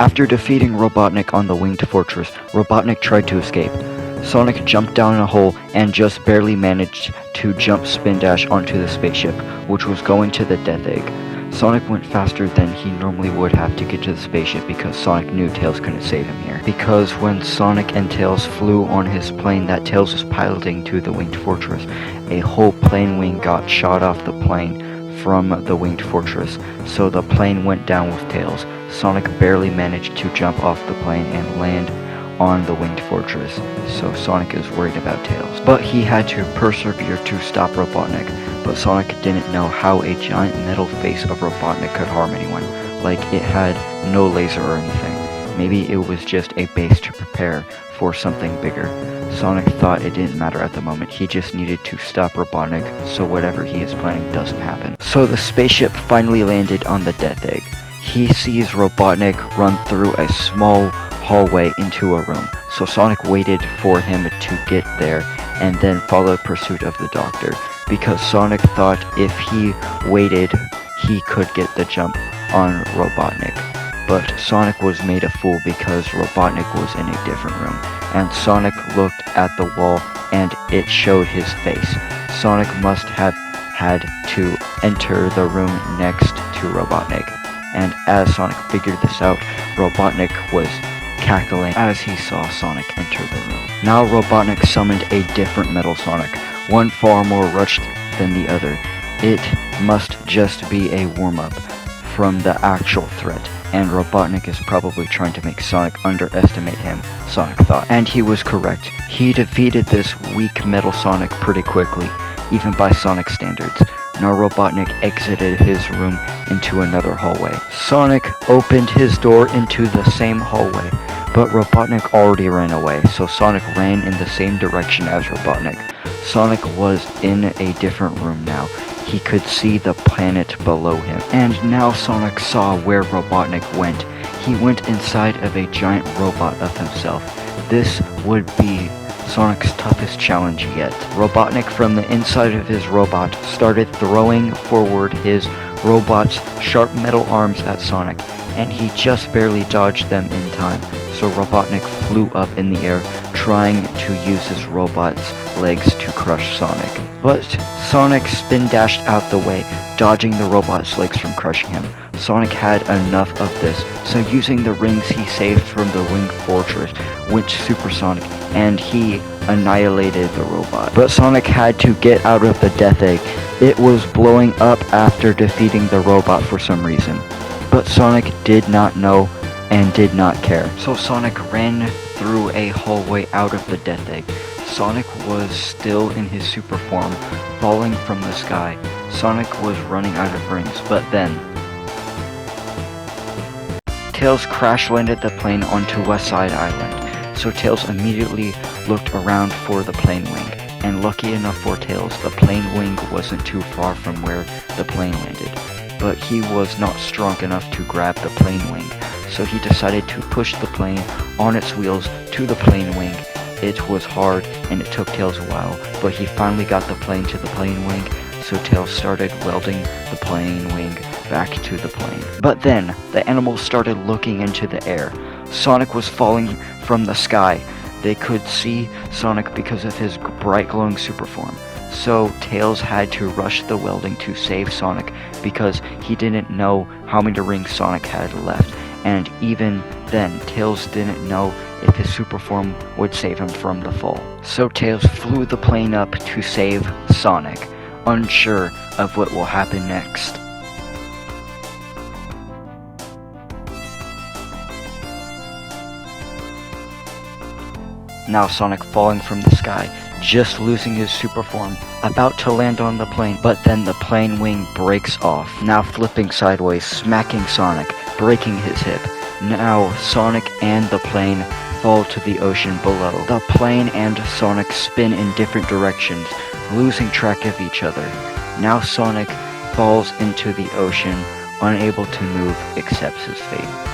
After defeating Robotnik on the winged fortress, Robotnik tried to escape. Sonic jumped down a hole and just barely managed to jump spin dash onto the spaceship, which was going to the Death Egg. Sonic went faster than he normally would have to get to the spaceship because Sonic knew Tails couldn't save him here. Because when Sonic and Tails flew on his plane that Tails was piloting to the winged fortress, a whole plane wing got shot off the plane from the winged fortress, so the plane went down with Tails. Sonic barely managed to jump off the plane and land on the winged fortress, so Sonic is worried about Tails. But he had to persevere to stop Robotnik, but Sonic didn't know how a giant metal face of Robotnik could harm anyone, like it had no laser or anything. Maybe it was just a base to prepare for something bigger. Sonic thought it didn't matter at the moment, he just needed to stop Robotnik so whatever he is planning doesn't happen. So the spaceship finally landed on the Death Egg. He sees Robotnik run through a small hallway into a room, so Sonic waited for him to get there and then followed pursuit of the doctor, because Sonic thought if he waited he could get the jump on Robotnik. But Sonic was made a fool because Robotnik was in a different room, and Sonic looked at the wall and it showed his face. Sonic must have had to enter the room next to Robotnik, and as Sonic figured this out, Robotnik was cackling as he saw Sonic enter the room. Now Robotnik summoned a different Metal Sonic, one far more rushed than the other. It must just be a warm-up from the actual threat, and Robotnik is probably trying to make Sonic underestimate him, Sonic thought. And he was correct. He defeated this weak Metal Sonic pretty quickly, even by Sonic standards. Now Robotnik exited his room into another hallway. Sonic opened his door into the same hallway, but Robotnik already ran away, so Sonic ran in the same direction as Robotnik. Sonic was in a different room now. He could see the planet below him. And now Sonic saw where Robotnik went. He went inside of a giant robot of himself. This would be Sonic's toughest challenge yet. Robotnik from the inside of his robot started throwing forward his robot's sharp metal arms at Sonic, and he just barely dodged them in time, so Robotnik flew up in the air, trying to use his robot's legs to crush Sonic. But Sonic spin dashed out the way, dodging the robot's legs from crushing him. Sonic had enough of this, so using the rings he saved from the winged fortress went supersonic, and he annihilated the robot. But Sonic had to get out of the Death Egg. It was blowing up after defeating the robot for some reason. But Sonic did not know and did not care. So Sonic ran through a hallway out of the Death Egg. Sonic was still in his super form, falling from the sky. Sonic was running out of rings, but then Tails crash-landed the plane onto West Side Island, so Tails immediately looked around for the plane wing, and lucky enough for Tails, the plane wing wasn't too far from where the plane landed, but he was not strong enough to grab the plane wing, so he decided to push the plane on its wheels to the plane wing. It was hard, and it took Tails a while, but he finally got the plane to the plane wing, so Tails started welding the plane wing back to the plane. But then, the animals started looking into the air. Sonic was falling from the sky. They could see Sonic because of his bright glowing super form. So Tails had to rush the welding to save Sonic because he didn't know how many rings Sonic had left. And even then, Tails didn't know if his super form would save him from the fall. So Tails flew the plane up to save Sonic, unsure of what will happen next. Now Sonic falling from the sky, just losing his super form, about to land on the plane, but then the plane wing breaks off, now flipping sideways, smacking Sonic, breaking his hip. Now Sonic and the plane fall to the ocean below. The plane and Sonic spin in different directions, losing track of each other. Now Sonic falls into the ocean, unable to move, accepts his fate.